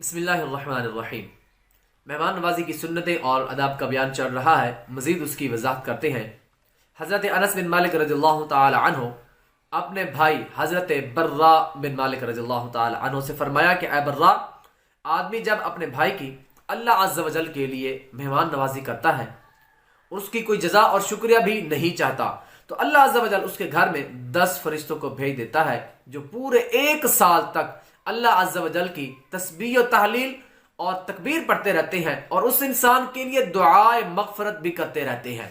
بسم اللہ الرحمن الرحیم۔ مہمان نوازی کی سنتیں اور آداب کا بیان چل رہا ہے، مزید اس کی وضاحت کرتے ہیں۔ حضرت انس بن مالک رضی اللہ تعالی عنہ اپنے بھائی حضرت برا بن مالک رضی اللہ تعالی عنہ سے فرمایا کہ اے برا، آدمی جب اپنے بھائی کی اللہ عز و جل کے لیے مہمان نوازی کرتا ہے، اس کی کوئی جزا اور شکریہ بھی نہیں چاہتا، تو اللہ عز و جل اس کے گھر میں 10 فرشتوں کو بھیج دیتا ہے جو پورے 1 سال تک اللہ عز و جل کی تسبیح و تحلیل اور تکبیر پڑھتے رہتے ہیں اور اس انسان کے لیے دعائے مغفرت بھی کرتے رہتے ہیں۔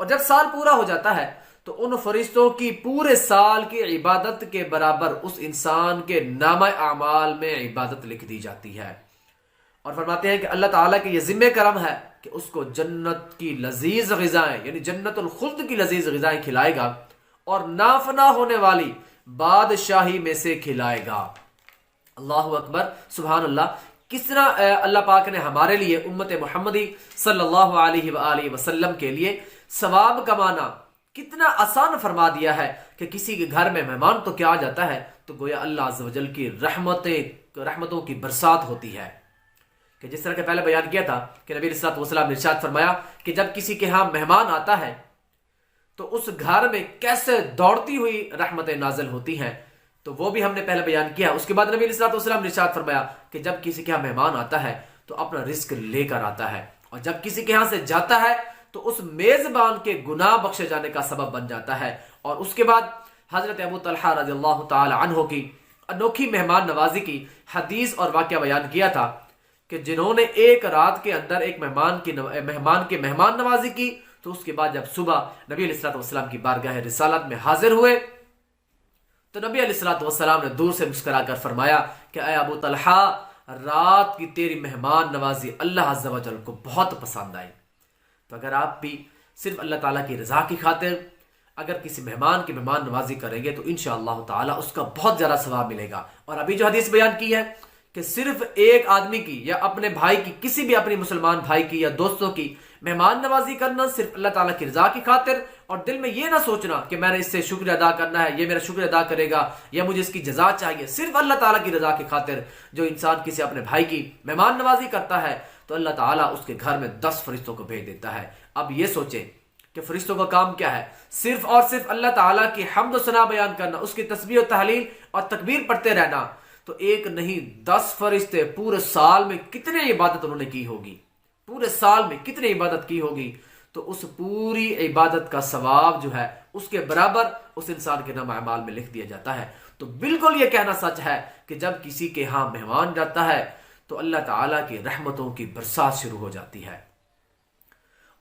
اور جب سال پورا ہو جاتا ہے تو ان فرشتوں کی پورے سال کی عبادت کے برابر اس انسان کے نامہ اعمال میں عبادت لکھ دی جاتی ہے۔ اور فرماتے ہیں کہ اللہ تعالیٰ کے یہ ذمہ کرم ہے کہ اس کو جنت کی لذیذ غذائیں یعنی جنت الخلد کی لذیذ غذائیں کھلائے گا اور نافنا ہونے والی بادشاہی میں سے کھلائے گا۔ اللہ اکبر، سبحان اللہ۔ کس طرح اللہ پاک نے ہمارے لیے امت محمدی صلی اللہ علیہ وآلہ وسلم کے لیے ثواب کمانا کتنا آسان فرما دیا ہے کہ کسی کے گھر میں مہمان تو کیا آ جاتا ہے تو گویا اللہ عز و جل کی رحمتوں کی برسات ہوتی ہے۔ کہ جس طرح کہ پہلے بیان کیا تھا کہ نبی صلی اللہ علیہ وسلم نے ارشاد فرمایا کہ جب کسی کے ہاں مہمان آتا ہے تو اس گھر میں کیسے دوڑتی ہوئی رحمتیں نازل ہوتی ہیں، تو وہ بھی ہم نے پہلے بیان کیا۔ اس کے بعد نبی صلی اللہ علیہ وسلم نے ارشاد فرمایا کہ جب کسی کے ہاں مہمان آتا ہے تو اپنا رزق لے کر آتا ہے، اور جب کسی کے ہاں سے جاتا ہے تو اس میزبان کے گناہ بخشے جانے کا سبب بن جاتا ہے۔ اور اس کے بعد حضرت ابو طلحہ رضی اللہ تعالی عنہ کی انوکھی مہمان نوازی کی حدیث اور واقعہ بیان کیا تھا کہ جنہوں نے ایک رات کے اندر ایک مہمان نوازی کی تو اس کے بعد جب صبح نبی علیہ الصلوۃ والسلام کی بارگاہ رسالت میں حاضر ہوئے تو نبی علیہ الصلوۃ والسلام نے دور سے مسکرا کر فرمایا کہ اے ابو طلحہ، رات کی تیری مہمان نوازی اللہ عز و جل کو بہت پسند آئی۔ تو اگر آپ بھی صرف اللہ تعالیٰ کی رضا کی خاطر اگر کسی مہمان کی مہمان نوازی کریں گے تو انشاءاللہ تعالیٰ اس کا بہت زیادہ ثواب ملے گا۔ اور ابھی جو حدیث بیان کی ہے کہ صرف ایک آدمی کی یا اپنے بھائی کی، کسی بھی اپنی مسلمان بھائی کی یا دوستوں کی مہمان نوازی کرنا صرف اللہ تعالیٰ کی رضا کی خاطر، اور دل میں یہ نہ سوچنا کہ میں نے اس سے شکر ادا کرنا ہے، یہ میرا شکر ادا کرے گا یا مجھے اس کی جزا چاہیے، صرف اللہ تعالیٰ کی رضا کی خاطر جو انسان کسی اپنے بھائی کی مہمان نوازی کرتا ہے تو اللہ تعالیٰ اس کے گھر میں 10 فرشتوں کو بھیج دیتا ہے۔ اب یہ سوچیں کہ فرشتوں کا کام کیا ہے؟ صرف اور صرف اللہ تعالیٰ کی حمد و ثنا بیان کرنا، اس کی تسبیح و تحلیل اور تکبیر پڑھتے رہنا۔ تو ایک نہیں 10 فرشتے پورے سال میں کتنے عبادت انہوں نے کی ہوگی، پورے سال میں کتنی عبادت کی ہوگی، تو اس پوری عبادت کا ثواب جو ہے اس کے برابر اس انسان کے نام اعمال میں لکھ دیا جاتا ہے۔ تو بالکل یہ کہنا سچ ہے کہ جب کسی کے ہاں مہمان جاتا ہے تو اللہ تعالیٰ کی رحمتوں کی برسات شروع ہو جاتی ہے۔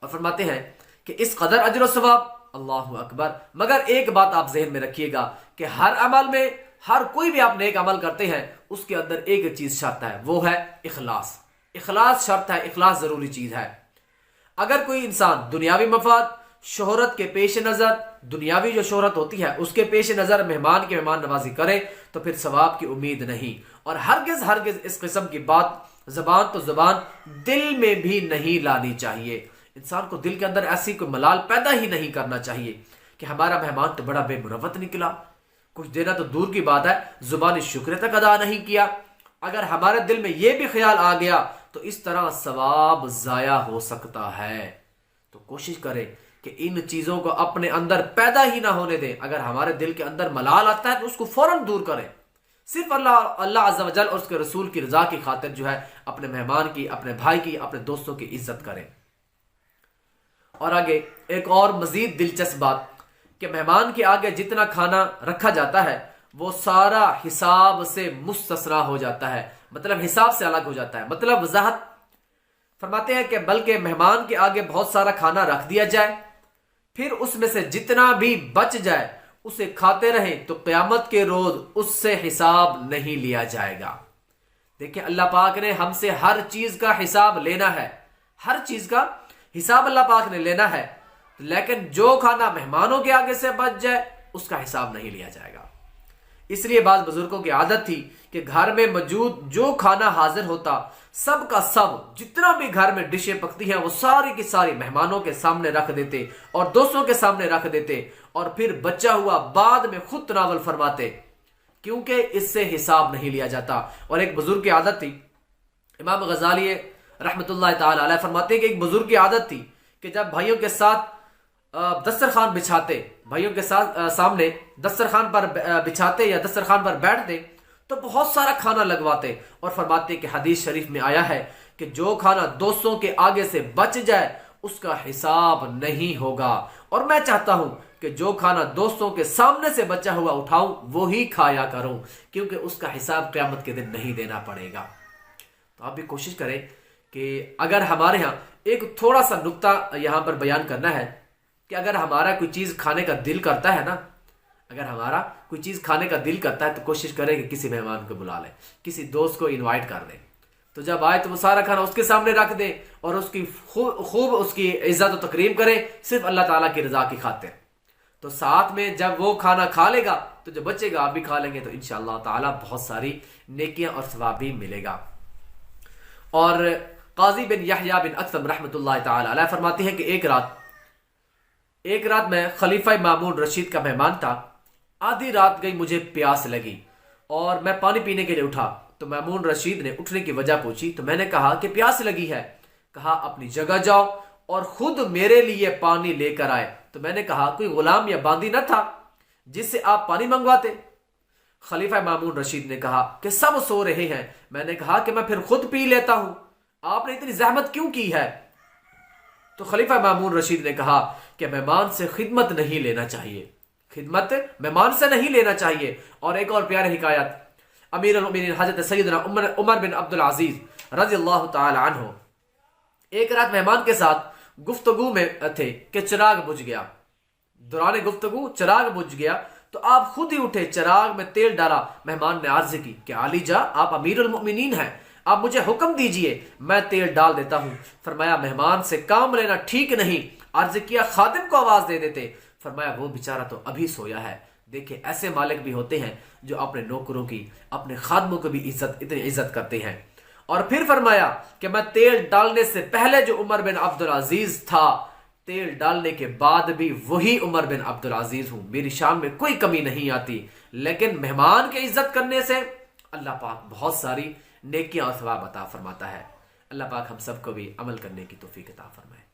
اور فرماتے ہیں کہ اس قدر اجر و ثواب، اللہ اکبر۔ مگر ایک بات آپ ذہن میں رکھیے گا کہ ہر عمل میں، ہر کوئی بھی آپ نیک عمل کرتے ہیں اس کے اندر ایک چیز شرط ہے، وہ ہے اخلاص۔ اخلاص شرط ہے، اخلاص ضروری چیز ہے۔ اگر کوئی انسان دنیاوی مفاد، شہرت کے پیش نظر، دنیاوی جو شہرت ہوتی ہے اس کے پیش نظر مہمان کی مہمان نوازی کرے تو پھر ثواب کی امید نہیں۔ اور ہرگز اس قسم کی بات زبان تو زبان دل میں بھی نہیں لانی چاہیے۔ انسان کو دل کے اندر ایسی کوئی ملال پیدا ہی نہیں کرنا چاہیے کہ ہمارا مہمان تو بڑا بے مروت نکلا، کچھ دینا تو دور کی بات ہے، زبانی شکر تک ادا نہیں کیا۔ اگر ہمارے دل میں یہ بھی خیال آ گیا تو اس طرح ثواب ضائع ہو سکتا ہے۔ تو کوشش کریں کہ ان چیزوں کو اپنے اندر پیدا ہی نہ ہونے دیں۔ اگر ہمارے دل کے اندر ملال آتا ہے تو اس کو فوراً دور کریں، صرف اللہ عز و جل اور اس کے رسول کی رضا کی خاطر جو ہے اپنے مہمان کی، اپنے بھائی کی، اپنے دوستوں کی عزت کریں۔ اور آگے ایک اور مزید دلچسپ بات کہ مہمان کے آگے جتنا کھانا رکھا جاتا ہے وہ سارا حساب سے مستثنی ہو جاتا ہے، مطلب حساب سے الگ ہو جاتا ہے۔ مطلب وضاحت فرماتے ہیں کہ بلکہ مہمان کے آگے بہت سارا کھانا رکھ دیا جائے، پھر اس میں سے جتنا بھی بچ جائے اسے کھاتے رہیں تو قیامت کے روز اس سے حساب نہیں لیا جائے گا۔ دیکھیں اللہ پاک نے ہم سے ہر چیز کا حساب لینا ہے، ہر چیز کا حساب اللہ پاک نے لینا ہے، لیکن جو کھانا مہمانوں کے آگے سے بچ جائے اس کا حساب نہیں لیا جائے گا۔ اس لیے بعض بزرگوں کی عادت تھی کہ گھر میں موجود جو کھانا حاضر ہوتا سب کا سب، جتنا بھی گھر میں ڈشیں پکتی ہیں وہ ساری کی ساری مہمانوں کے سامنے رکھ دیتے اور دوستوں کے سامنے رکھ دیتے، اور پھر بچا ہوا بعد میں خود تناول فرماتے، کیونکہ اس سے حساب نہیں لیا جاتا۔ اور ایک بزرگ کی عادت تھی امام غزالی رحمۃ اللہ تعالی علیہ فرماتے ہیں کہ ایک بزرگ کی عادت تھی کہ جب بھائیوں کے ساتھ دسترخوان بچھاتے، بھائیوں کے ساتھ سامنے دسترخوان پر بچھاتے یا دسترخوان پر بیٹھتے تو بہت سارا کھانا لگواتے، اور فرماتے کہ حدیث شریف میں آیا ہے کہ جو کھانا دوستوں کے آگے سے بچ جائے اس کا حساب نہیں ہوگا، اور میں چاہتا ہوں کہ جو کھانا دوستوں کے سامنے سے بچا ہوا اٹھاؤں وہی کھایا کروں، کیونکہ اس کا حساب قیامت کے دن نہیں دینا پڑے گا۔ تو آپ بھی کوشش کریں کہ اگر ہمارے ہاں ایک تھوڑا سا نکتہ یہاں پر بیان کرنا ہے کہ اگر ہمارا کوئی چیز کھانے کا دل کرتا ہے نا، اگر ہمارا کوئی چیز کھانے کا دل کرتا ہے تو کوشش کریں کہ کسی مہمان کو بلا لیں، کسی دوست کو انوائٹ کر دیں، تو جب آئے تو وہ سارا کھانا اس کے سامنے رکھ دیں اور اس کی خوب اس کی عزت و تکریم کریں، صرف اللہ تعالیٰ کی رضا کی خاطر۔ تو ساتھ میں جب وہ کھانا کھا لے گا تو جو بچے گا آپ بھی کھا لیں گے، تو انشاءاللہ تعالیٰ بہت ساری نیکیاں اور ثواب بھی ملے گا۔ اور قاضی بن یحییٰ بن اکثم رحمۃ اللہ تعالی علیہ فرماتے ہیں کہ ایک رات میں خلیفہ مامون رشید کا مہمان تھا، آدھی رات گئی، مجھے پیاس لگی اور میں پانی پینے کے لیے اٹھا، تو مامون رشید نے اٹھنے کی وجہ پوچھی، تو میں نے کہا کہ پیاس لگی ہے، کہا اپنی جگہ جاؤ اور خود میرے لیے پانی لے کر آئے، تو میں نے کہا کوئی غلام یا باندی نہ تھا جس سے آپ پانی منگواتے؟ خلیفہ مامون رشید نے کہا کہ سب سو رہے ہیں، میں نے کہا کہ میں پھر خود پی لیتا ہوں، آپ نے اتنی زحمت کیوں کی ہے؟ تو خلیفہ مامون رشید نے کہا کہ مہمان سے خدمت نہیں لینا چاہیے، خدمت مہمان سے نہیں لینا چاہیے۔ اور ایک اور پیاری حکایت، امیر المؤمنین حضرت سیدنا عمر بن عبدالعزیز رضی اللہ تعالی عنہ ایک رات مہمان کے ساتھ گفتگو میں تھے کہ چراغ بجھ گیا، دوران گفتگو چراغ بجھ گیا تو آپ خود ہی اٹھے، چراغ میں تیل ڈالا۔ مہمان نے عرض کی کہ علی جا آپ امیر المؤمنین ہیں، آپ مجھے حکم دیجئے میں تیل ڈال دیتا ہوں۔ فرمایا مہمان سے کام لینا ٹھیک نہیں۔ عرض کیا خادم کو آواز دے دیتے، فرمایا وہ بیچارہ تو ابھی سویا ہے۔ دیکھیں ایسے مالک بھی ہوتے ہیں جو اپنے نوکروں کی، اپنے خادموں کو بھی اتنی عزت کرتے ہیں۔ اور پھر فرمایا کہ میں تیل ڈالنے سے پہلے جو عمر بن عبدالعزیز تھا، تیل ڈالنے کے بعد بھی وہی عمر بن عبدالعزیز ہوں، میری شان میں کوئی کمی نہیں آتی۔ لیکن مہمان کی عزت کرنے سے اللہ پاک بہت ساری نیکیاں اور ثواب عطا فرماتا ہے۔ اللہ پاک ہم سب کو بھی عمل کرنے کی توفیق عطا فرمائے۔